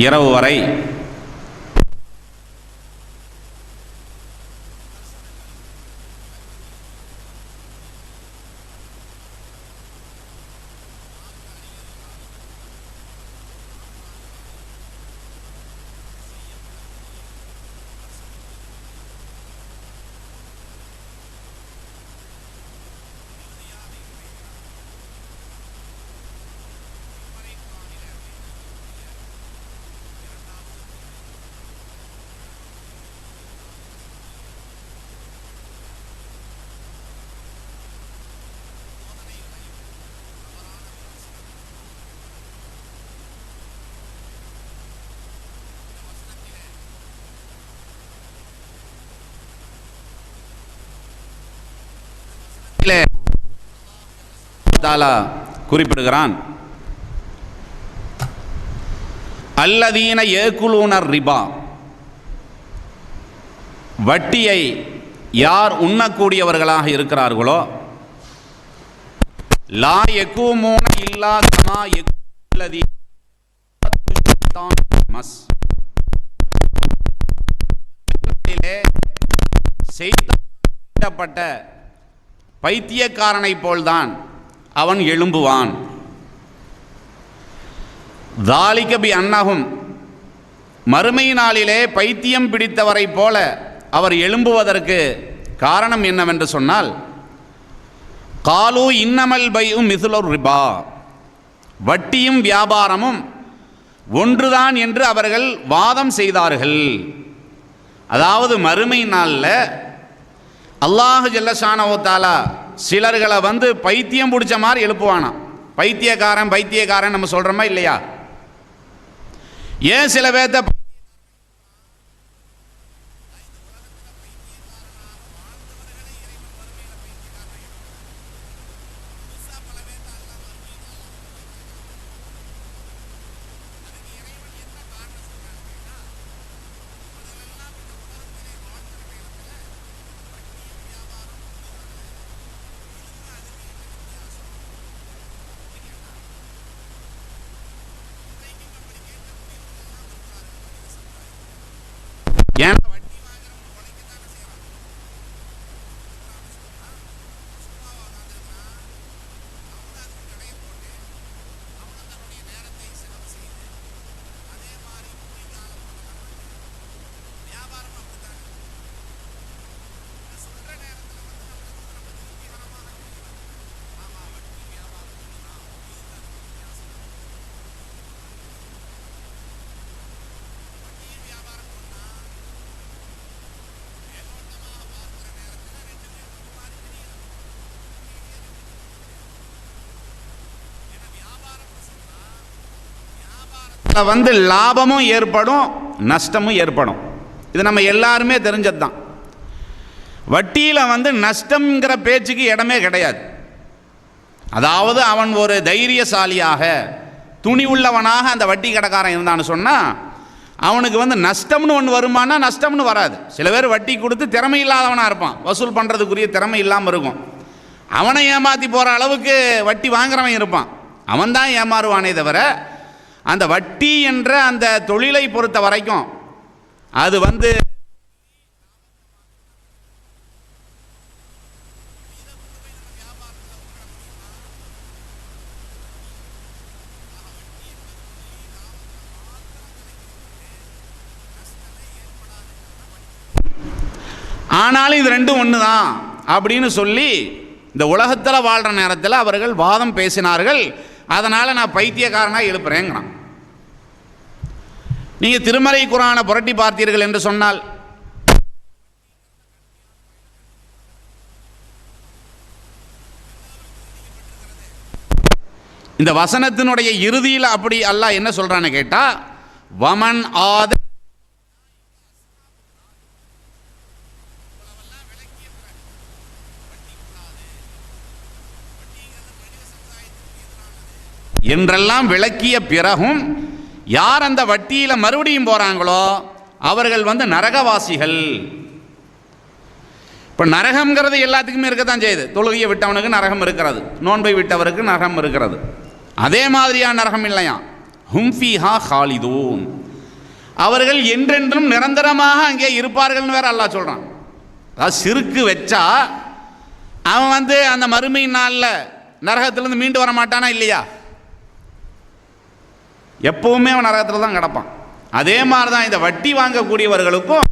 இரவு வரை குறிப்பிடுகிறான், அல்லதீன ஏகுலூனர் ரிபா, வட்டியை யார் உண்ணக்கூடியவர்களாக இருக்கிறார்களோ, லா யகூமூன இல்லா கமா யகுல்லதி மஸ், செய்யப்பட்ட பைத்தியக்காரனை போல்தான் அவன் எழும்புவான். தாலிக பி அன்னஹும், மறுமை நாளிலே பைத்தியம் பிடித்தவரை போல அவர் எழும்புவதற்கு காரணம் என்னவென்று சொன்னால், காலு இன்னமல் பைஉ மிஸ்லுர் ரிபா, வட்டியும் வியாபாரமும் ஒன்றுதான் என்று அவர்கள் வாதம் செய்தார்கள். அதாவது மறுமை நாளில் அல்லாஹு ஜல்லஷானஹு தஆலா சிலர்களை வந்து பைத்தியம் பிடிச்ச மாதிரி எழுப்புவானா. பைத்தியக்காரன் பைத்தியக்காரன் நம்ம சொல்கிறோமா இல்லையா? ஏன் சில பேர்த்த ஏன் வந்து லாபமும் ஏற்படும் நஷ்டமும் ஏற்படும். இது நம்ம எல்லாருமே தெரிஞ்சது தான். வட்டியில் வந்து நஷ்டம்ங்கிற பேச்சுக்கு இடமே கிடையாது. அதாவது அவன் ஒரு தைரியசாலியாக துணிவுள்ளவனாக அந்த வட்டி கடைக்காரன் இருந்தான்னு சொன்னால் அவனுக்கு வந்து நஷ்டம்னு ஒன்று வருமானா நஷ்டம்னு வராது. சில பேர் வட்டி கொடுத்து திறமை இல்லாதவனாக இருப்பான், வசூல் பண்ணுறதுக்குரிய திறமை இல்லாமல் இருக்கும். அவனை ஏமாற்றி போகிற அளவுக்கு வட்டி வாங்குறவன் இருப்பான், அவன் தான் ஏமாறுவானே தவிர அந்த வட்டி என்ற அந்த தொழிலை பொறுத்த வரைக்கும் அது வந்து ஆனாலும் இது ரெண்டும் ஒன்று தான் அப்படின்னு சொல்லி இந்த உலகத்தில் வாழ்கிற நேரத்தில் அவர்கள் வாதம் பேசினார்கள். அதனால் நான் பைத்தியக்காரனாக எழுப்புறேங்கிறான். நீங்கள் திருமறை குர்ஆனை புரட்டி பார்த்தீர்கள் என்று சொன்னால் இந்த வசனத்தினுடைய இறுதியில் அப்படி அல்லாஹ் என்ன சொல்றான்னு கேட்டா, வமன் ஆத என்றெல்லாம் விளக்கிய பிறகும் யார் அந்த வட்டியில் மறுபடியும் போகிறாங்களோ அவர்கள் வந்து நரகவாசிகள். இப்போ நரகம்ங்கிறது எல்லாத்துக்குமே இருக்கத்தான் செய்யுது. தொழுகையை விட்டவனுக்கு நரகம் இருக்கிறது, நோன்பை விட்டவருக்கு நரகம் இருக்கிறது. அதே மாதிரியான நரகம் இல்லையா, ஹும் ஃபீஹா ஹாலிதூன், அவர்கள் என்றென்றும் நிரந்தரமாக அங்கே இருப்பார்கள்னு வேற அல்லாஹ் சொல்கிறான். அதாவது சிறுக்கு வச்சா அவன் வந்து அந்த மறுமை நாளில் நரகத்திலேருந்து மீண்டு வர மாட்டானா இல்லையா, எப்பவுமே அவன் நரகத்தில் தான் கிடப்பான். அதே மாதிரி தான் இந்த வட்டி வாங்கக்கூடியவர்களுக்கும்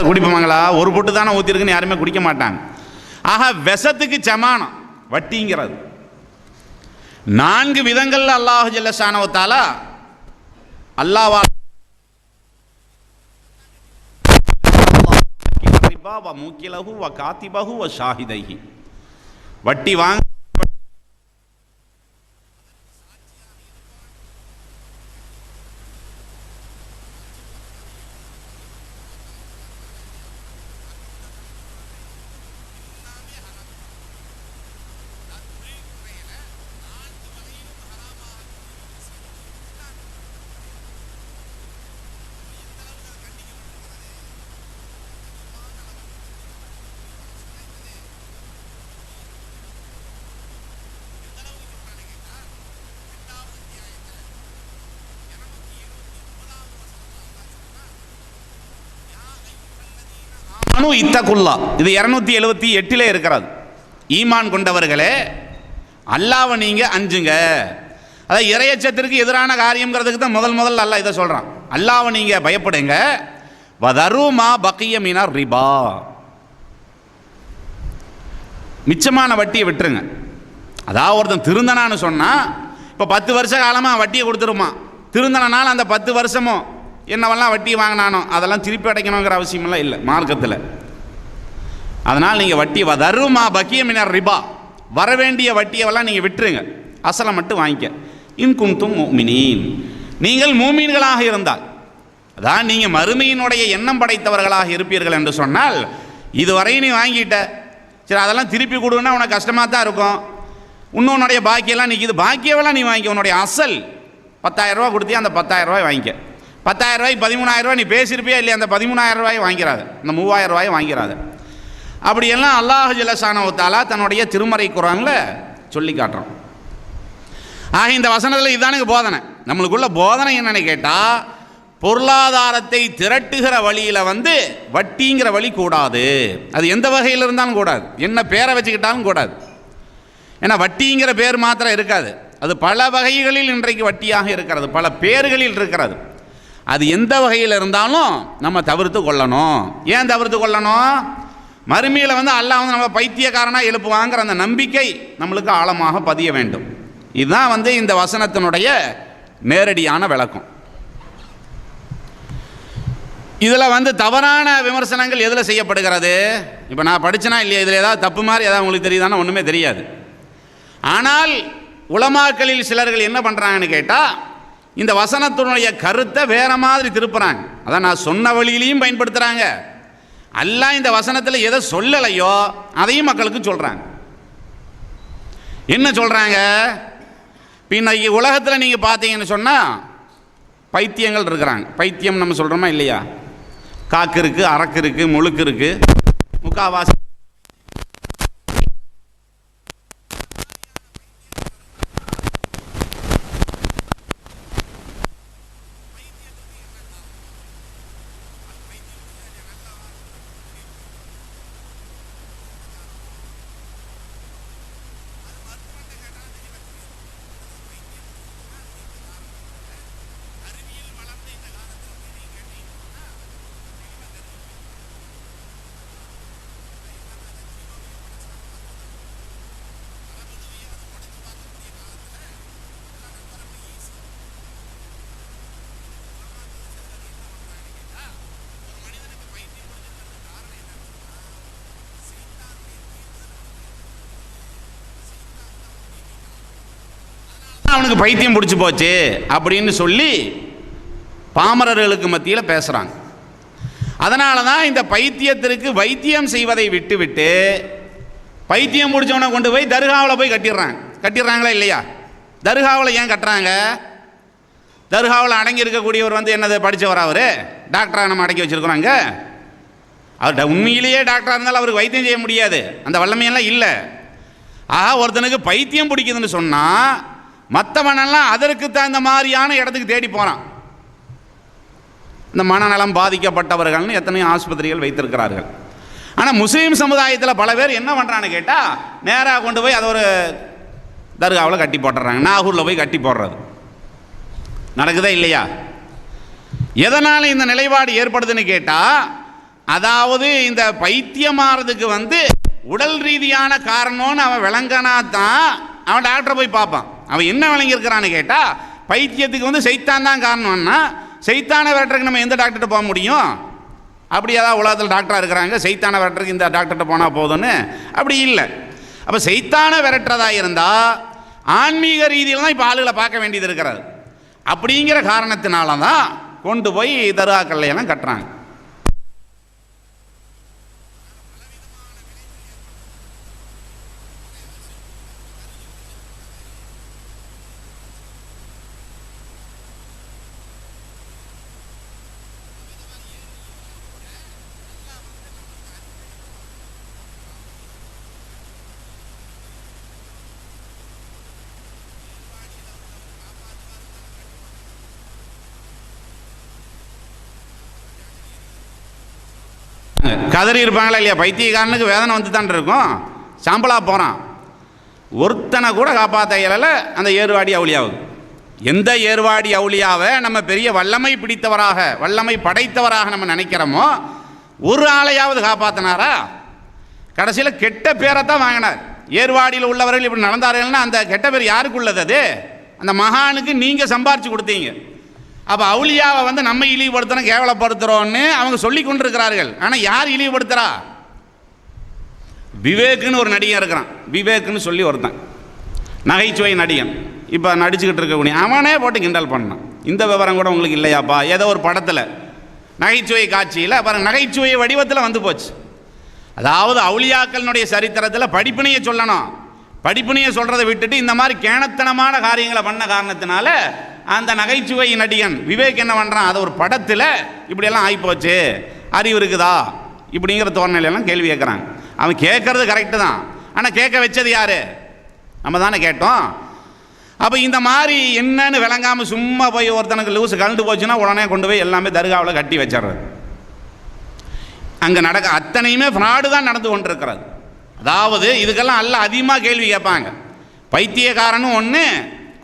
குடிப்பாங்களா, ஒரு பொட்டு தானே ஊற்றிருக்குன்னு யாருமே குடிக்க மாட்டாங்க. ஆக விஷத்துக்கு சமானம் வட்டிங்கிறது. 4 விதங்கள்ல அல்லாஹ் ஜல்ல ஷானஹு தஆலா அல்லாஹ்வா ரிபா வ முகிலஹு வ காதிபஹு வ ஷாஹிதைஹி, வட்டி வாங்க இத்தகுல்லா, இது 278 இருக்கிறது. ஈமான் கொண்டவர்களே அல்லாஹ்வை நீங்க அஞ்சுங்க. அதாவது இறையச்சத்திற்கு எதிரான காரியம்ங்கிறதுக்கு தான் முதல் அல்லாஹ் இதை சொல்றான். அல்லாஹ்வை நீங்க பயப்படுங்க. வதரு மா பக்கிய மினர் ரிபா, மிச்சமான வட்டியை விட்டுருங்க. அதாவது ஒருத்தன் திருந்தனான்னு சொன்னா இப்போ 10 வருஷ காலமாக வட்டியை கொடுத்துருமா, திருந்தனால் அந்த 10 வருஷமும் என்னவெல்லாம் வட்டி வாங்கினானோ அதெல்லாம் திருப்பி அடைக்கணுங்கிற அவசியமெல்லாம் இல்லை மார்க்கத்தில். அதனால் நீங்கள் வட்டி வதருமா பக்கிய மினர் ரிபா, வரவேண்டிய வட்டியெல்லாம் நீங்கள் விட்டுருங்க, அசலை மட்டும் வாங்கிக்க. இன் குன்தும் முஃமினீன், நீங்கள் மூமீன்களாக இருந்தால், அதான் நீங்கள் மறுமையினுடைய எண்ணம் படைத்தவர்களாக இருப்பீர்கள் என்று சொன்னால், இதுவரை நீ வாங்கிட்ட சரி அதெல்லாம் திருப்பி கொடுன்னா உனக்கு கஷ்டமாக தான் இருக்கும். இன்னொன்னுடைய பாக்கியெல்லாம் நிற்கிது, பாக்கியவெல்லாம் நீ வாங்கிக்க. உன்னுடைய அசல் 10,000 ரூபா கொடுத்தியா, அந்த 10,000 ரூபாய் வாங்கிக்க. 10,000 ரூபாய்க்கு 13,000 ரூபாய் நீ பேசியிருப்பியா இல்லையா, அந்த 13,000 ரூபாய் வாங்கிறாது, அந்த 3,000 ரூபாய் வாங்கிறாது. அப்படியெல்லாம் அல்லாஹ் ஜல்ல ஷானஹு தஆலா தன்னுடைய திருமறை குர்ஆன்ல சொல்லி காட்டுறோம். ஆக இந்த வசனத்தில் இதுதானுங்க போதனை. நம்மளுக்குள்ள போதனை என்னன்னு கேட்டால், பொருளாதாரத்தை திரட்டுகிற வழியில் வந்து வட்டிங்கிற வழி கூடாது. அது எந்த வகையில் இருந்தாலும் கூடாது, என்ன பேரை வச்சுக்கிட்டாலும் கூடாது. ஏன்னா வட்டிங்கிற பேர் மாத்திரம் இருக்காது, அது பல வகைகளில் இன்றைக்கு வட்டியாக இருக்கிறது, பல பேர்களில் இருக்கிறது. அது எந்த வகையில் இருந்தாலும் நம்ம தவிர்த்து கொள்ளணும். ஏன் தவிர்த்து கொள்ளணும்? மறுமையில் வந்து அல்லாஹ் வந்து நம்ம பைத்தியக்காரனாக எழுப்புவாங்கிற அந்த நம்பிக்கை நம்மளுக்கு ஆழமாக பதிய வேண்டும். இதுதான் வந்து இந்த வசனத்தினுடைய நேரடியான விளக்கம். இதில் வந்து தவறான விமர்சனங்கள் எதில் செய்யப்படுகிறது? இப்போ நான் படித்தனா இல்லையா, இதில் ஏதாவது தப்பு மாதிரி ஏதாவது உங்களுக்கு தெரியுதானா? ஒன்றுமே தெரியாது. ஆனால் உலமாக்களில் சிலர்கள் என்ன பண்ணுறாங்கன்னு கேட்டால், இந்த வசனத்தினுடைய கருத்தை வேற மாதிரி திருப்புறாங்க. அதான் நான் சொன்ன வழியிலையும் பயன்படுத்துகிறாங்க, அல்லாஹ் இந்த வசனத்தில் எதை சொல்லலையோ அதையும் மக்களுக்கு சொல்கிறாங்க. என்ன சொல்கிறாங்க? இன்னைக்கு உலகத்தில் நீங்கள் பார்த்தீங்கன்னு சொன்னால் பைத்தியங்கள் இருக்கிறாங்க. பைத்தியம் நம்ம சொல்கிறோமா இல்லையா? காக்கு இருக்குது, அரக்கு இருக்குது, முழுக்கு இருக்குது, முக்காவாசி அவனுக்கு பைத்தியம் பிடிச்சி போச்சு அப்படின்னு சொல்லி பாமரர்களுக்கு மத்தியில் பேசுகிறாங்க. அதனால தான் இந்த பைத்தியத்திற்கு வைத்தியம் செய்வதை விட்டுவிட்டு பைத்தியம் பிடிச்சவனை கொண்டு போய் தர்காவில் போய் கட்டிடுறாங்களா இல்லையா? தர்காவில் ஏன் கட்டுறாங்க? தர்காவில் அடங்கி இருக்கக்கூடியவர் வந்து என்னது படித்தவர்? அவர் டாக்டராக நம்ம அடக்கி வச்சுருக்குறாங்க. அவர் உண்மையிலேயே டாக்டராக இருந்தாலும் அவருக்கு வைத்தியம் செய்ய முடியாது, அந்த வல்லமையெல்லாம் இல்லை. ஆக ஒருத்தனுக்கு பைத்தியம் பிடிக்குதுன்னு சொன்னால் மற்றவனெல்லாம் அதற்கு தகுந்த மாதிரியான இடத்துக்கு தேடி போகிறான். இந்த மனநலம் பாதிக்கப்பட்டவர்கள்னு எத்தனையோ ஆஸ்பத்திரிகள் வைத்திருக்கிறார்கள். ஆனால் முஸ்லீம் சமுதாயத்தில் பல பேர் என்ன பண்ணுறான்னு கேட்டால் நேராக கொண்டு போய் அதை ஒரு தர்காவில் கட்டி போட்டுறாங்க. நாகூரில் போய் கட்டி போடுறது நடக்குதா இல்லையா? எதனால் இந்த நிலைப்பாடு ஏற்படுதுன்னு கேட்டால், அதாவது இந்த பைத்தியமாறதுக்கு வந்து உடல் ரீதியான காரணம்னு அவன் விளங்கினா தான் அவன் டாக்டரை போய் பார்ப்பான். அவன் என்ன விளங்கியிருக்கிறான்னு கேட்டால், பைத்தியத்துக்கு வந்து சைத்தான் தான் காரணம்னா சைத்தான விரட்டுறதுக்கு நம்ம எந்த டாக்டர்கிட்ட போக முடியும்? அப்படி ஏதாவது உலகத்தில் டாக்டராக இருக்கிறாங்க, சைத்தான விரட்டுறதுக்கு இந்த டாக்டர்கிட்ட போனால் போதும்னு? அப்படி இல்லை. அப்போ சைத்தான விரட்டுறதா இருந்தால் ஆன்மீக ரீதியில் தான் இப்போ ஆளுகளை பார்க்க வேண்டியது இருக்கிறது. அப்படிங்கிற காரணத்தினால தான் கொண்டு போய் தர்காக்கள்லையெல்லாம் கட்டுறாங்க. கதறி இருப்பாங்களா இல்லையா? பைத்தியக்காரனுக்கு வேதனை வந்து தான் இருக்கும், சாம்பலாக போகிறான். ஒருத்தனை கூட காப்பாற்ற இயலல அந்த ஏர்வாடி அவுளியாவுக்கு. எந்த ஏர்வாடி அவுளியாவை நம்ம பெரிய வல்லமை பிடித்தவராக, வல்லமை படைத்தவராக நம்ம நினைக்கிறோமோ, ஒரு ஆளையாவது காப்பாற்றினாரா? கடைசியில் கெட்ட பேரை தான் வாங்கினார். ஏர்வாடியில் உள்ளவர்கள் இப்படி நடந்தார்கள்னா அந்த கெட்ட பேர் யாருக்கு உள்ளது? அது அந்த மகானுக்கு நீங்கள் சம்பாரித்து கொடுத்தீங்க. அப்போ அவுளியாவை வந்து நம்ம இழிவுபடுத்துகிறோம், கேவலப்படுத்துகிறோன்னு அவங்க சொல்லி கொண்டிருக்கிறார்கள். ஆனால் யார் இழிவுபடுத்துகிறா? விவேக்குன்னு ஒரு நடிகன் இருக்கிறான். விவேக்குன்னு சொல்லி ஒருத்தன் நகைச்சுவை நடிகன், இப்போ நடிச்சுக்கிட்டு இருக்கக்கூடிய அவனே போட்டு கிண்டல் பண்ணான். இந்த விவரம் கூட உங்களுக்கு இல்லையாப்பா? ஏதோ ஒரு படத்தில் நகைச்சுவை காட்சியில் பாருங்க, நகைச்சுவை வடிவத்தில் வந்து போச்சு. அதாவது அவுளியாக்களினுடைய சரித்திரத்தில் படிப்பினையை சொல்லணும், படிப்பினையை சொல்கிறத விட்டுட்டு இந்த மாதிரி கேணத்தனமான காரியங்களை பண்ண காரணத்தினால அந்த நகைச்சுவை நடிகன் விவேக் என்ன பண்ணுறான், அதை ஒரு படத்தில் இப்படியெல்லாம் ஆகிப்போச்சு, அறிவு இருக்குதா இப்படிங்கிற தோரணையிலெல்லாம் கேள்வி கேட்குறாங்க. அவன் கேட்குறது கரெக்டு தான், ஆனால் கேட்க வச்சது யார்? நம்ம தானே கேட்டோம். அப்போ இந்த மாதிரி என்னன்னு விளங்காமல் சும்மா போய் ஒருத்தனுக்கு லூஸ் கலந்து போச்சுன்னா உடனே கொண்டு போய் எல்லாமே தர்காவில் கட்டி வச்சிடுறது. அங்கே நடக்க அத்தனையுமே ஃப்ராடு தான் நடந்து கொண்டிருக்கிறது. அதாவது இதுக்கெல்லாம் அல்ல அதிகமாக கேள்வி கேட்பாங்க. பைத்தியக்காரனும் ஒன்று,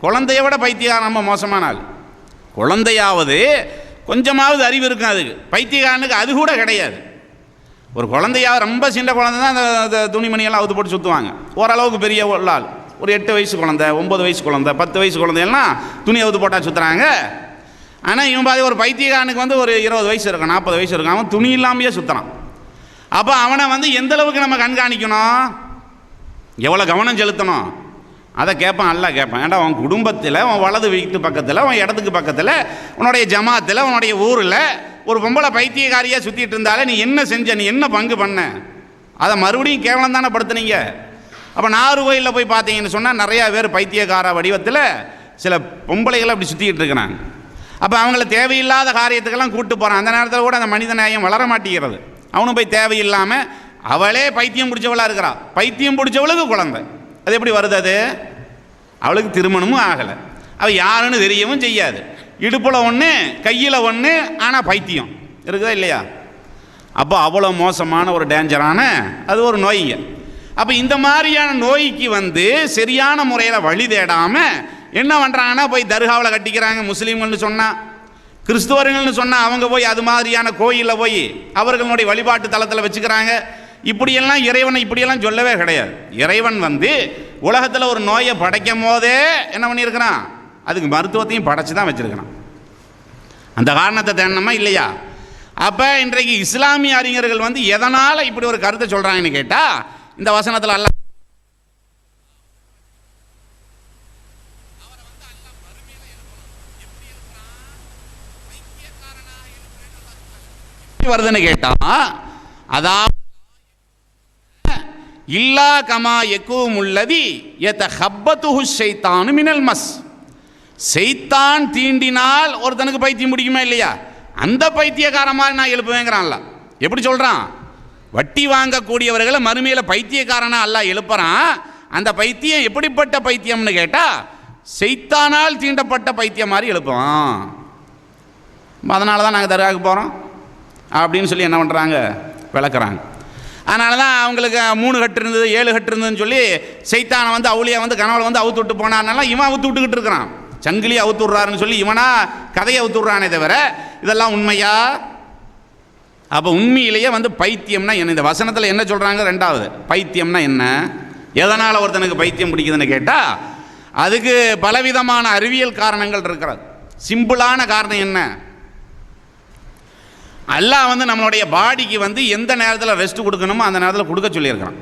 குழந்தைய விட பைத்தியக்காரன் ரொம்ப மோசமான ஆள். குழந்தையாவது கொஞ்சமாவது அறிவு இருக்கும், அதுக்கு பைத்தியக்காரனுக்கு அது கூட கிடையாது. ஒரு குழந்தையாவது ரொம்ப சின்ன குழந்தை தான் அந்த துணிமணியெல்லாம் அவுத்து போட்டு சுற்றுவாங்க. ஓரளவுக்கு பெரிய ஆள் ஒரு 8 வயசு குழந்தை, 9 வயசு குழந்தை, 10 வயசு குழந்தையெல்லாம் துணி அவுத்து போட்டால் சுற்றுறாங்க. ஆனால் இவன் பாதி ஒரு பைத்தியக்காரனுக்கு வந்து ஒரு 20 வயசு இருக்கும், 40 வயசு இருக்கும், அவன் துணி இல்லாமையே சுற்றுறான். அப்போ அவனை வந்து எந்த அளவுக்கு நம்ம கண்காணிக்கணும், எவ்வளோ கவனம் செலுத்தணும் அதை கேட்பான். அல்ல கேட்பான், ஏன்டா உன் குடும்பத்தில், உன் வலது வீட்டு பக்கத்தில், உன் இடத்துக்கு பக்கத்தில், உன்னுடைய ஜமாத்தில், உன்னுடைய ஊரில் ஒரு பொம்பளை பைத்தியக்காரியாக சுற்றிட்டு இருந்தாலே நீ என்ன செஞ்ச, நீ என்ன பங்கு பண்ண, அதை மறுபடியும் கேவலம் தானே படுத்துனீங்க. அப்போ நாகர்கோயிலில் போய் பார்த்தீங்கன்னு சொன்னால் நிறையா பேர் பைத்தியக்கார வடிவத்தில் சில பொம்பளைகளை அப்படி சுற்றிக்கிட்டு இருக்கிறாங்க. அப்போ அவங்கள தேவையில்லாத காரியத்துக்கெல்லாம் கூப்பிட்டு போகிறான். அந்த நேரத்தில் கூட அந்த மனித நேயம் வளர மாட்டேங்கிறது. அவனும் போய் தேவையில்லாமல், அவளே பைத்தியம் பிடிச்சவளாக இருக்கிறாள், பைத்தியம் பிடிச்சவளுக்கு குழந்தை, அது எப்படி வருது? அது அவளுக்கு திருமணமும் ஆகலை, அவள் யாருன்னு தெரியவும் செய்யாது, இடுப்பில் ஒன்று கையில் ஒன்று, ஆனால் பைத்தியம் இருக்குதா இல்லையா? அப்போ அவ்வளோ மோசமான ஒரு டேஞ்சரான அது ஒரு நோய்ங்க. அப்போ இந்த மாதிரியான நோய்க்கு வந்து சரியான முறையில் வழி தேடாமல் என்ன பண்ணுறாங்கன்னா போய் தர்காவில் கட்டிக்கிறாங்க. முஸ்லீம்கள்னு சொன்னால், கிறிஸ்துவர்கள்னு சொன்னால் அவங்க போய் அது மாதிரியான கோயிலில் போய் அவர்களுடைய வழிபாட்டு தலத்தில் வச்சுக்கிறாங்க. இப்படியெல்லாம் இறைவனை இப்படியெல்லாம் சொல்லவே கிடையாது. இறைவன் வந்து உலகத்தில் ஒரு நோயை படைக்கும் போதே என்ன பண்ணியிருக்கிறான், அதுக்கு மருத்துவத்தையும் படைச்சி தான் வச்சுருக்கிறான். அந்த காரணத்தை தேடணுமா இல்லையா? அப்போ இன்றைக்கு இஸ்லாமிய அறிஞர்கள் வந்து எதனால் இப்படி ஒரு கருத்தை சொல்கிறாங்கன்னு கேட்டால், இந்த வசனத்தில் அல்ல வருதுன்னு கேட்டா, அதாவது இல்லா கமா யக்கூம் உள்ளதி யதஹப்பதுஹு ஷைத்தானு மினல் மஸ். ஷைத்தான் தீண்டினால் ஒருத்தனுக்கு பைத்தியம் முடிக்குமா இல்லையா? அந்த பைத்தியக்கார மாதிரி நான் எழுப்புவேங்கிறான்ல. எப்படி சொல்றான்? வட்டி வாங்கக்கூடியவர்களை மறுமையில பைத்தியக்காரனா அல்லாஹ் எழுப்புறான். அந்த பைத்தியம் எப்படிப்பட்ட பைத்தியம்னு கேட்டா, ஷைத்தானால் தீண்டப்பட்ட பைத்தியம் மாதிரி எழுப்புவான். அதனால தான் நாங்கள் தர்காவுக்கு போகிறோம் அப்படின்னு சொல்லி என்ன பண்ணுறாங்க, விளக்குறாங்க. அதனால தான் அவங்களுக்கு 3 கட்டு இருந்தது 7 கட்டு இருந்ததுன்னு சொல்லி சைத்தானை வந்து அவுளியா வந்து கனவுல வந்து அவுத்து விட்டு போனார்னால இவன் அவுத்து விட்டுக்கிட்டு இருக்கிறான். சங்கிலி அவுத்து விட்றாருன்னு சொல்லி இவனா கதையை அவுத்து விட்றானே தவிர இதெல்லாம் உண்மையா? அப்போ உண்மையிலேயே வந்து பைத்தியம்னா என்ன? இந்த வசனத்தில் என்ன சொல்கிறாங்க? 2வது பைத்தியம்னா என்ன, எதனால் ஒருத்தனுக்கு பைத்தியம் பிடிக்குதுன்னு கேட்டால் அதுக்கு பலவிதமான அறிவியல் காரணங்கள் இருக்கிறது. சிம்பிளான காரணம் என்ன? அல்லாஹ் வந்து நம்மளுடைய பாடிக்கு வந்து எந்த நேரத்தில் ரெஸ்ட் கொடுக்கணுமோ அந்த நேரத்தில் கொடுக்க சொல்லியிருக்கிறான்.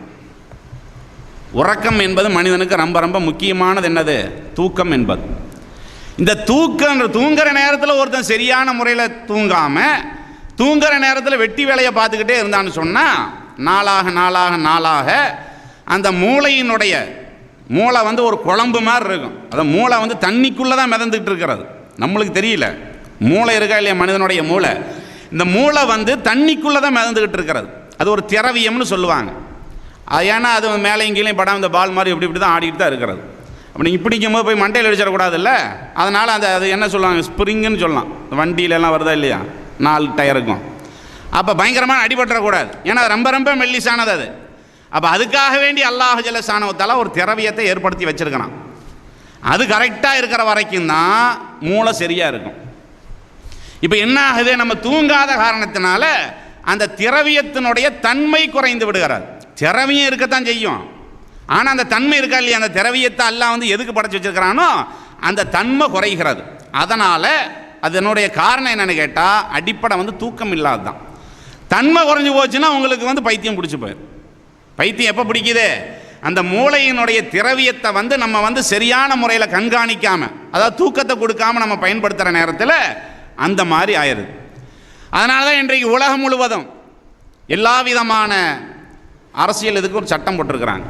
உறக்கம் என்பது மனிதனுக்கு ரொம்ப ரொம்ப முக்கியமானது. என்னது? தூக்கம் என்பது. இந்த தூங்குற நேரத்தில் ஒருத்தன் சரியான முறையில் தூங்காமல் தூங்குற நேரத்தில் வெட்டி வேலையை பார்த்துக்கிட்டே இருந்தான்னு சொன்னால் நாளாக அந்த மூளை வந்து ஒரு குழம்பு மாதிரி இருக்கும். அந்த மூளை வந்து தண்ணிக்குள்ளே தான் மிதந்துக்கிட்டு இருக்கிறது, நம்மளுக்கு தெரியல. மூளை இருக்கா இல்லையா? மனிதனுடைய மூளை, இந்த மூளை வந்து தண்ணிக்குள்ளே தான் மிதந்துக்கிட்டு இருக்கிறது. அது ஒரு திரவியம்னு சொல்லுவாங்க. ஏன்னா அது மேலே கீழே படம் இந்த பால் மாதிரி இப்படி தான் ஆடிட்டு தான் இருக்கிறது. அப்போ நீங்கள் பிடிக்கும் போது போய் மண்டையில் அடிச்சிடக்கூடாதுல்ல. அதனால் அது என்ன சொல்லுவாங்க, ஸ்ப்ரிங்குன்னு சொல்லலாம். வண்டியிலலாம் வருதா இல்லையா 4 டயருக்கும். அப்போ பயங்கரமாக அடிபட்டுறக்கூடாது, ஏன்னா ரொம்ப ரொம்ப மெல்லிசானது அது. அப்போ அதுக்காக வேண்டி அல்லாஹ் ஜல்லஷானஹு ஒரு திரவியத்தை ஏற்படுத்தி வச்சிருக்கிறான். அது கரெக்டாக இருக்கிற வரைக்கும் தான் மூளை சரியாக இருக்கும். இப்போ என்ன ஆகுது, நம்ம தூங்காத காரணத்தினால அந்த திரவியத்தினுடைய தன்மை குறைந்து விடுகிறார். திரவியம் இருக்கத்தான் செய்யும், ஆனால் அந்த தன்மை இருக்கா இல்லையா? அந்த திரவியத்தை அல்லாஹ் வந்து எதுக்கு படைச்சு வச்சிருக்கிறானோ அந்த தன்மை குறைகிறது. அதனால் அதனுடைய காரணம் என்னென்னு கேட்டால் அடிப்படை வந்து தூக்கம் இல்லாது தான். தன்மை குறைஞ்சி போச்சுன்னா உங்களுக்கு வந்து பைத்தியம் பிடிச்சி போயிடும். பைத்தியம் எப்போ பிடிக்குது? அந்த மூளையினுடைய திரவியத்தை வந்து நம்ம வந்து சரியான முறையில் கண்காணிக்காமல், அதாவது தூக்கத்தை கொடுக்காமல் நம்ம பயன்படுத்துகிற நேரத்தில் அந்த மாதிரி ஆயிடுது. அதனால தான் இன்றைக்கு உலகம் முழுவதும் எல்லா விதமான அரசியல் இதுக்கு ஒரு சட்டம் போட்டிருக்கிறாங்க.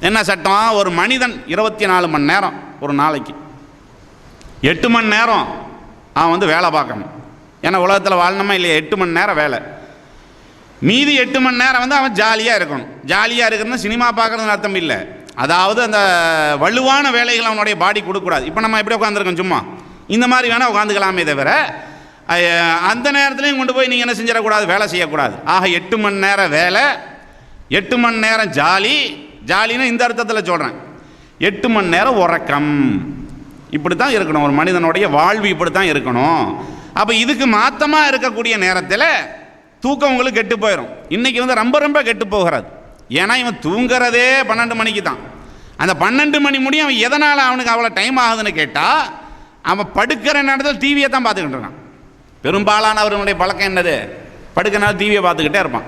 என்ன சட்டம்? ஒரு மனிதன் 24 மணி நேரம் ஒரு நாளைக்கு 8 மணி நேரம் அவன் வந்து வேலை பார்க்கணும். ஏன்னா உலகத்தில் வாழணுமா இல்லையா? 8 மணி நேரம் வேலை, மீதி 8 மணி நேரம் வந்து அவன் ஜாலியாக இருக்கணும். ஜாலியாக இருக்கிறது சினிமா பார்க்குறதுன்னு அர்த்தம் இல்லை. அதாவது அந்த வலுவான வேலைகள் அவனுடைய பாடி கொடுக்கக்கூடாது. இப்போ நம்ம எப்படி உட்காந்துருக்கோம், சும்மா இந்த மாதிரி வேணால் உட்காந்துக்கலாமே தவிர அந்த நேரத்துலையும் கொண்டு போய் நீங்கள் என்ன செஞ்சிடக்கூடாது, வேலை செய்யக்கூடாது. ஆக 8 மணி நேரம் வேலை, 8 மணி நேரம் ஜாலின்னு இந்த அர்த்தத்தில் சொல்கிறேன். 8 மணி நேரம் உறக்கம். இப்படி தான் இருக்கணும் ஒரு மனிதனுடைய வாழ்வு, இப்படி தான் இருக்கணும். அப்போ இதுக்கு மாற்றமாக இருக்கக்கூடிய நேரத்தில் தூக்கம் உங்களுக்கு கெட்டு போயிடும். இன்றைக்கி வந்து ரொம்ப ரொம்ப கெட்டு போகிறது. ஏன்னா இவன் தூங்குறதே 12 மணிக்கு தான். அந்த 12 மணி முடியும் அவன் எதனால் அவனுக்கு அவ்வளோ டைம் ஆகுதுன்னு கேட்டால் அவன் படுக்கிற நேரத்தில் டிவியை தான் பார்த்துக்கிட்டு இருக்கான். பெரும்பாலானவர்களுடைய பழக்கம் என்னது? படுக்கிறனால டிவியை பார்த்துக்கிட்டே இருப்பான்.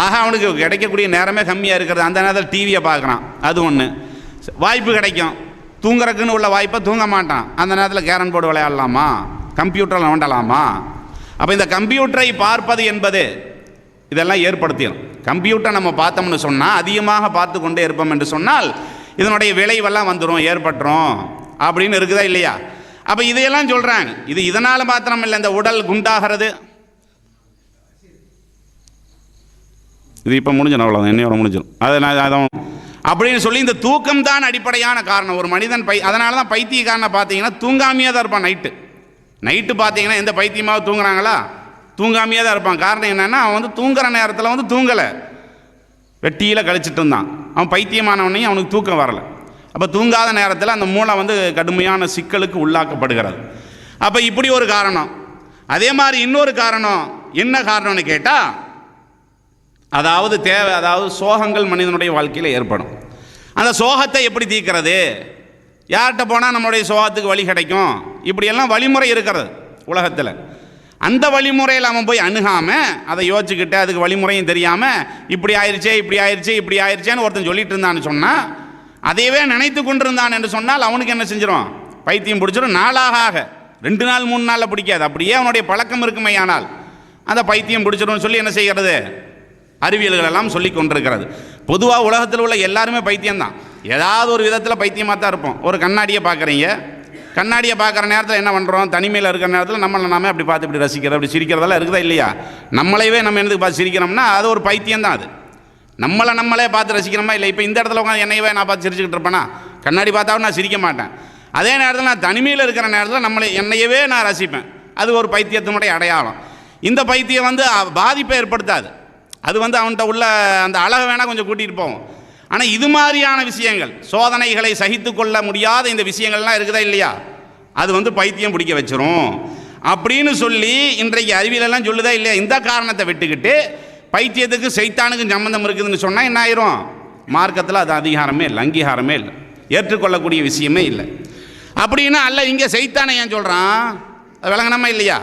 ஆக அவனுக்கு கிடைக்கக்கூடிய நேரமே கம்மியாக இருக்கிறது. அந்த நேரத்தில் டிவியை பார்க்குறான். அது ஒன்று. வாய்ப்பு கிடைக்கும் தூங்குறதுக்குன்னு உள்ள வாய்ப்பை தூங்க மாட்டான். அந்த நேரத்தில் கேரன் போர்டு விளையாடலாமா, கம்ப்யூட்டரில் நோண்டலாமா? அப்போ இந்த கம்ப்யூட்டரை பார்ப்பது என்பது இதெல்லாம் ஏற்படுத்திடும். கம்ப்யூட்டர் நம்ம பார்த்தோம்னு சொன்னால் அதிகமாக பார்த்து கொண்டே இருப்போம் என்று சொன்னால் இதனுடைய விளைவெல்லாம் வந்துடும், ஏற்பட்டுரும் அப்படின்னு இருக்குதா இல்லையா? அப்போ இதையெல்லாம் சொல்கிறாங்க. இது இதனால் மாத்திரம் இல்லை, இந்த உடல் குண்டாகிறது. இது இப்போ முடிஞ்சிடும், அவ்வளோதான், என்னையோட முடிஞ்சிடும். அதை அப்படின்னு சொல்லி இந்த தூக்கம் தான் அடிப்படையான காரணம். ஒரு மனிதன் அதனால தான் பைத்தியக்காரனை பார்த்தீங்கன்னா தூங்காமையாக தான் இருப்பான். நைட்டு பார்த்தீங்கன்னா எந்த பைத்தியமாக தூங்குறாங்களா? தூங்காமையாக தான் இருப்பான். காரணம் என்னென்னா அவன் வந்து தூங்குற நேரத்தில் வந்து தூங்கலை, வெட்டியில் கழிச்சிட்டு இருந்தான். அவன் பைத்தியமானவனையும் அவனுக்கு தூக்கம் வரலை. அப்போ தூங்காத நேரத்தில் அந்த மூளை வந்து கடுமையான சிக்கலுக்கு உள்ளாக்கப்படுகிறது. அப்போ இப்படி ஒரு காரணம். அதே மாதிரி இன்னொரு காரணம் என்ன காரணம்னு கேட்டால் அதாவது சோகங்கள் மனிதனுடைய வாழ்க்கையில் ஏற்படும். அந்த சோகத்தை எப்படி தீர்க்கிறது? யார்கிட்ட போனால் நம்மளுடைய சோகத்துக்கு வழி கிடைக்கும்? இப்படியெல்லாம் வழிமுறை இருக்கிறது உலகத்தில். அந்த வழிமுறையில் அவன் போய் அணுகாமல் அதை யோசிச்சுக்கிட்டு அதுக்கு வழிமுறையும் தெரியாமல் இப்படி ஆயிடுச்சேன்னு ஒருத்தன் சொல்லிட்டு இருந்தான்னு சொன்னால், அதையவே நினைத்து கொண்டிருந்தான் என்று சொன்னால் அவனுக்கு என்ன செஞ்சிடும்? பைத்தியம் பிடிச்சிடும். நாளாக 2 நாள் 3 நாளில் பிடிக்காது. அப்படியே அவனுடைய பழக்கம் இருக்குமே. ஆனால் அந்த பைத்தியம் பிடிச்சிடும்னு சொல்லி என்ன செய்கிறது, அறிவியல்கள் எல்லாம் சொல்லி கொண்டிருக்கிறது. பொதுவாக உலகத்தில் உள்ள எல்லாருமே பைத்தியம்தான், ஏதாவது ஒரு விதத்தில் பைத்தியமாக தான் இருப்போம். ஒரு கண்ணாடியை பார்க்குறீங்க, கண்ணாடியை பார்க்குற நேரத்தில் என்ன பண்ணுறோம், தனிமையில் இருக்கிற நேரத்தில் நம்மளை நாம அப்படி பார்த்து இப்படி ரசிக்கிறது, அப்படி சிரிக்கிறதெல்லாம் இருக்குதா இல்லையா? நம்மளைவே நம்ம என்னதுக்கு பார்த்து சிரிக்கிறோம்னா அது ஒரு பைத்தியம் தான். அது நம்மளே பார்த்து ரசிக்கிறோமா இல்லை? இப்போ இந்த இடத்துல உட்காந்து என்னையவே நான் பார்த்து சிரிச்சுக்கிட்டு இருப்பேனா? கண்ணாடி பார்த்தாவும் நான் சிரிக்க மாட்டேன். அதே நேரத்தில் நான் தனிமையில் இருக்கிற நேரத்தில் என்னையவே நான் ரசிப்பேன். அது ஒரு பைத்தியத்தினுடைய அடையாளம். இந்த பைத்தியம் வந்து பாதிப்பை ஏற்படுத்தாது. அது வந்து அவன்கிட்ட உள்ள அந்த அழகை வேணால் கொஞ்சம் கூட்டிகிட்டு போவோம். ஆனால் இது மாதிரியான விஷயங்கள், சோதனைகளை சகித்து கொள்ள முடியாத இந்த விஷயங்கள்லாம் இருக்குதா இல்லையா, அது வந்து பைத்தியம் பிடிக்க வச்சிரும் அப்படின்னு சொல்லி இன்றைக்கு அறிவியலெல்லாம் சொல்லுதா இல்லையா? இந்த காரணத்தை விட்டுக்கிட்டு பைத்தியத்துக்கு சைத்தானுக்கும் சம்பந்தம் இருக்குதுன்னு சொன்னால் என்ன ஆயிரும்? மார்க்கத்தில் அது அதிகாரமே இல்லை, அங்கீகாரமே இல்லை, ஏற்றுக்கொள்ளக்கூடிய விஷயமே இல்லை. அப்படின்னா அல்ல இங்கே சைத்தானை ஏன் சொல்கிறான், அது விளங்கணுமா இல்லையா?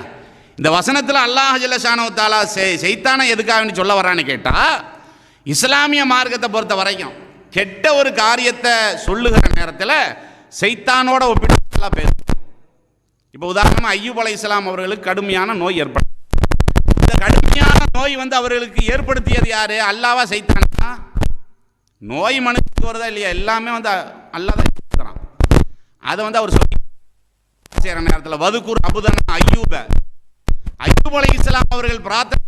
இந்த வசனத்தில் அல்லாஹ் ஜல்ல ஷானஹு வ தஆலா சைத்தானை எதுக்காக சொல்ல வர்றான்னு கேட்டால், இஸ்லாமிய மார்க்கத்தை பொறுத்த வரைக்கும் கெட்ட ஒரு காரியத்தை சொல்லுகிற நேரத்தில் சைத்தானோட ஒப்பிட்டு பேச. இப்போ உதாரணமாக ஐயூப் அலைஹிஸ்ஸலாம் அவர்களுக்கு கடுமையான நோய் ஏற்படும். இந்த கடுமையான நோய் வந்து அவர்களுக்கு ஏற்படுத்தியது யாரு, அல்லாவா சைத்தானா? நோய் மனுஷனுக்கு வருதா இல்லையா, எல்லாமே வந்து அல்லாஹ் தான் ஏற்படுத்துறான். அதை வந்து அவர் சொல்லி செய்கிற நேரத்தில் வதுகுர் அபுதனா ஐயூப, ஐயூப் அலைஹிஸ்ஸலாம் அவர்கள் பிரார்த்தனை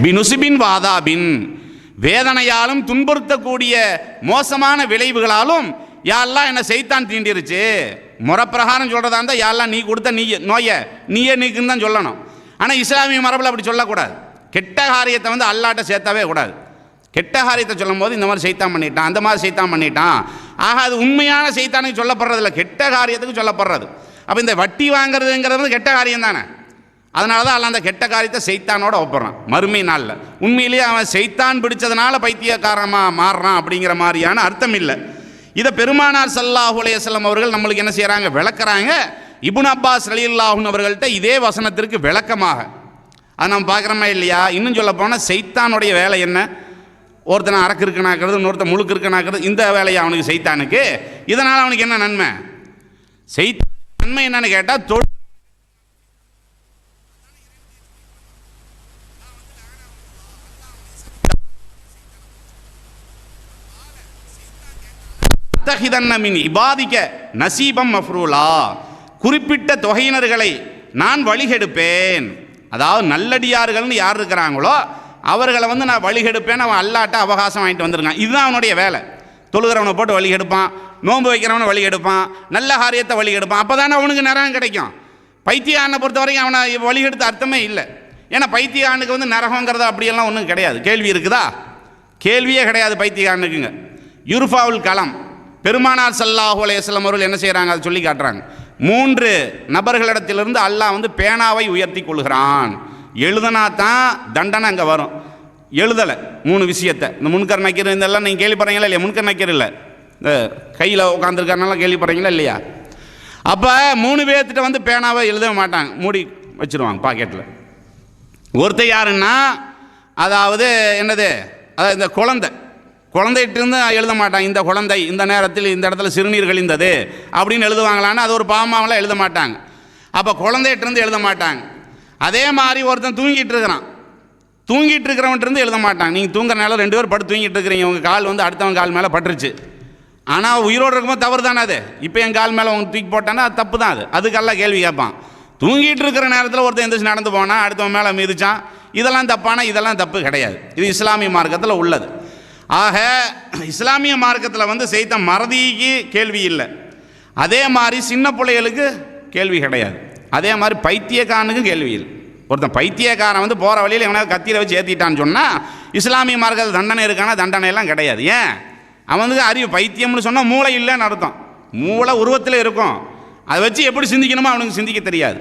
பினுசிபின் வாதாபின், வேதனையாலும் துன்புறுத்தக்கூடிய மோசமான விளைவுகளாலும் யா அல்லாஹ் என்ன சைத்தான் தீண்டிருச்சு. முறப்பிரகாரம் சொல்றதா இருந்தால் யா அல்லாஹ் நீ கொடுத்த நோயை நீயே நீக்குன்னு தான் சொல்லணும். ஆனால் இஸ்லாமிய மரபில் அப்படி சொல்லக்கூடாது. கெட்ட காரியத்தை வந்து அல்லாட்ட சேர்த்தாவே கூடாது. கெட்ட காரியத்தை சொல்லும் போது இந்த மாதிரி சைத்தான் பண்ணிட்டான், அந்த மாதிரி சைத்தான் பண்ணிட்டான், ஆக அது உண்மையான சைத்தானுக்கு சொல்லப்படுறதில்ல, கெட்ட காரியத்துக்கு சொல்லப்படுறது. அப்போ இந்த வட்டி வாங்குறதுங்கிறது வந்து கெட்ட காரியம் தானே. அதனால தான் அல்ல அந்த கெட்ட காரியத்தை சைத்தானோட ஒப்புறான் மறுமை நாளில். உண்மையிலேயே அவன் சைத்தான் பிடிச்சதுனால பைத்தியக்காரமாக மாறுறான் அப்படிங்கிற மாதிரியான அர்த்தம் இல்லை. இதை பெருமானார் ஸல்லல்லாஹு அலைஹி வஸல்லம் அவர்கள் நம்மளுக்கு என்ன செய்கிறாங்க, விளக்குறாங்க. இப்னு அப்பாஸ் ரலியல்லாஹு அன்ஹு அவர்கள்ட்ட இதே வசனத்திற்கு விளக்கமாக அதை நம்ம பார்க்குறோமா இல்லையா? இன்னும் சொல்ல போனால் சைத்தானுடைய வேலை என்ன, ஒருத்தனை அரக்கு இருக்கனாக்கிறது, இன்னொருத்தன் முழுக்கு இருக்கனாக்கிறது, இந்த வேலையை அவனுக்கு சைத்தானுக்கு. இதனால் அவனுக்கு என்ன நன்மை? சைத்தான் நன்மை என்னன்னு கேட்டால் நசீபம் மஃப்ரூலா, குறிப்பிட்ட தொகையினர்களை நான் வழிகெடுப்பேன். அதாவது நல்லடியார்கள்னு யார் இருக்கிறாங்களோ அவர்களை வந்து நான் வழிகெடுப்பேன். அவன் அல்லாட்ட அவகாசம் வாங்கிட்டு வந்திருக்கான். இதுதான் அவனுடைய வேலை. தொழுகிறவனை போட்டு வழிகெடுப்பான், நோன்பு வைக்கிறவனை வழிகெடுப்பான், நல்ல காரியத்தை வழிகெடுப்பான். அப்போ தானே அவனுக்கு நரகம் கிடைக்கும். பைத்தியானை பொறுத்த வரைக்கும் அவனை வழிகெடுத்த அர்த்தமே இல்லை. ஏன்னா பைத்தியானுக்கு வந்து நரகங்கிறது அப்படியெல்லாம் ஒன்றும் கிடையாது. கேள்வி இருக்குதா? கேள்வியே கிடையாது பைத்தியானுக்குங்க. யுர்ஃபாவுல் கலம், பெருமானார் ஸல்லல்லாஹு அலைஹி வஸல்லம் அவர்கள் என்ன செய்கிறாங்க, அதை சொல்லி காட்டுறாங்க. 3 நபர்களிடத்திலிருந்து அல்லாஹ் வந்து பேனாவை உயர்த்தி கொள்கிறான். எழுதுனா தான் தண்டனை அங்கே வரும். எழுதலை 3 விஷயத்தை, இந்த முன்கர் நக்கீர் இதெல்லாம் நீங்கள் கேள்விப்படுறீங்களா இல்லையா? முன்கர் நக்கீர் இல்லை, இந்த கையில் உட்காந்துருக்கறனால கேள்விப்படுறீங்களா இல்லையா? அப்போ 3 பேர்த்திட்ட வந்து பேனாவை எழுத மாட்டாங்க, மூடி வச்சுருவாங்க பாக்கெட்டில். ஒருத்தர் யாருன்னா, அதாவது என்னது, அதாவது இந்த குழந்தைகிட்டிருந்து எழுத மாட்டாங்க. இந்த குழந்தை இந்த நேரத்தில் இந்த இடத்துல சிறுநீர் கழிந்தது அப்படின்னு எழுதுவாங்களான்னு அது ஒரு பாவமாவெல்லாம் எழுத மாட்டாங்க. அப்போ குழந்தைகிட்டிருந்து எழுத மாட்டாங்க. அதே மாதிரி ஒருத்தன் தூங்கிட்டு இருக்கிறவன்ட்டு எழுத மாட்டாங்க. நீங்கள் தூங்குற நேரம் 2 பேர் படுத்து தூங்கிட்டு இருக்கிறீங்க, உங்கள் கால் வந்து அடுத்தவங்க கால் மேலே பட்டுருச்சு. ஆனால் உயிரோடு இருக்கும்போது தவறு தானே அது. இப்போ என் கால் மேலே உங்க தூக்கி போட்டானா அது தப்பு தான். அதுக்கெல்லாம் கேள்வி கேட்பான். தூங்கிட்டு இருக்கிற நேரத்தில் ஒருத்தன் எந்திரிச்சு நடந்து போனால் அடுத்தவன் மேலே மிதிச்சான், இதெல்லாம் தப்பானா? இதெல்லாம் தப்பு கிடையாது. இது இஸ்லாமிய மார்க்கத்தில் உள்ளது. ஆக இஸ்லாமிய மார்க்கத்தில் வந்து சைத்தான் மறதிக்கு கேள்வி இல்லை. அதே மாதிரி சின்ன பிள்ளைகளுக்கு கேள்வி கிடையாது. அதே மாதிரி பைத்தியக்காரனுக்கும் கேள்வி இல்லை. ஒருத்தன் பைத்தியக்காரன் வந்து போகிற வழியில் எவனாவது கத்தியில் வச்சு ஏற்றிட்டான்னு சொன்னால் இஸ்லாமிய மார்க்கத்தில் தண்டனை இருக்கானா? தண்டனையெல்லாம் கிடையாது. ஏன்? அவனுக்கு அறிவு, பைத்தியம்னு சொன்னால் மூளை இல்லைன்னு அர்த்தம். மூளை உருவத்தில் இருக்கும், அதை வச்சு எப்படி சிந்திக்கணுமோ அவனுக்கு சிந்திக்க தெரியாது.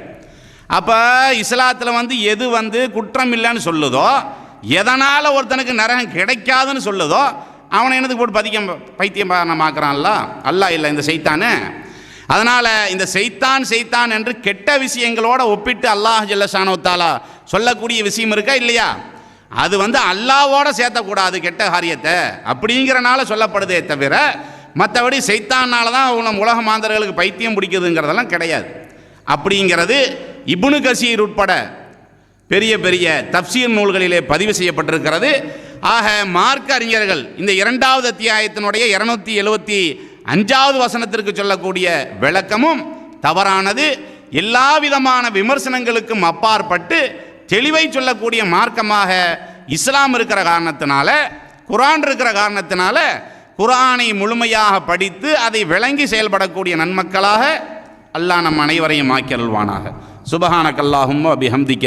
அப்போ இஸ்லாத்தில் வந்து எது வந்து குற்றம் இல்லைன்னு சொல்லுதோ, எதனால் ஒருத்தனுக்கு நரகம் கிடைக்காதுன்னு சொல்லுதோ அவனை என்னதுக்கு போட்டு பைத்தியமாக்குறான்ல அல்லாஹ் இல்லை, இந்த சைத்தானு. அதனால் இந்த சைத்தான் என்று கெட்ட விஷயங்களோட ஒப்பிட்டு அல்லாஹ் ஜல்ல ஷானஹு வ தஆலா சொல்லக்கூடிய விஷயம் இருக்கா இல்லையா? அது வந்து அல்லாவோட சேர்த்தக்கூடாது கெட்ட காரியத்தை அப்படிங்கிறனால சொல்லப்படுதே தவிர மற்றபடி சைத்தானால தான் உலக மாந்தர்களுக்கு பைத்தியம் பிடிக்குதுங்கிறதெல்லாம் கிடையாது. அப்படிங்கிறது இப்னு கசீர் உட்பட பெரிய பெரிய தப்சீர் நூல்களிலே பதிவு செய்யப்பட்டிருக்கிறது. ஆக மார்க்க அறிஞர்கள் இந்த 2வது அத்தியாயத்தினுடைய 275வது வசனத்திற்கு சொல்லக்கூடிய விளக்கமும் தவறானது. எல்லா விதமான விமர்சனங்களுக்கும் அப்பாற்பட்டு தெளிவை சொல்லக்கூடிய மார்க்கமாக இஸ்லாம் இருக்கிற காரணத்தினால, குர்ஆன் இருக்கிற காரணத்தினால குர்ஆனை முழுமையாக படித்து அதை விளங்கி செயல்படக்கூடிய நன்மக்களாக அல்லாஹ் நம் அனைவரையும் ஆக்கி அருள்வானாக. சுபஹானக அல்லாஹும்ம பிஹம்திக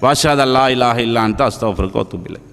வஅஷ்ஹது அல்லா இலாஹ இல்லா அன்த அஸ்தக்ஃபிருக வ அத்தூபு இலைக்.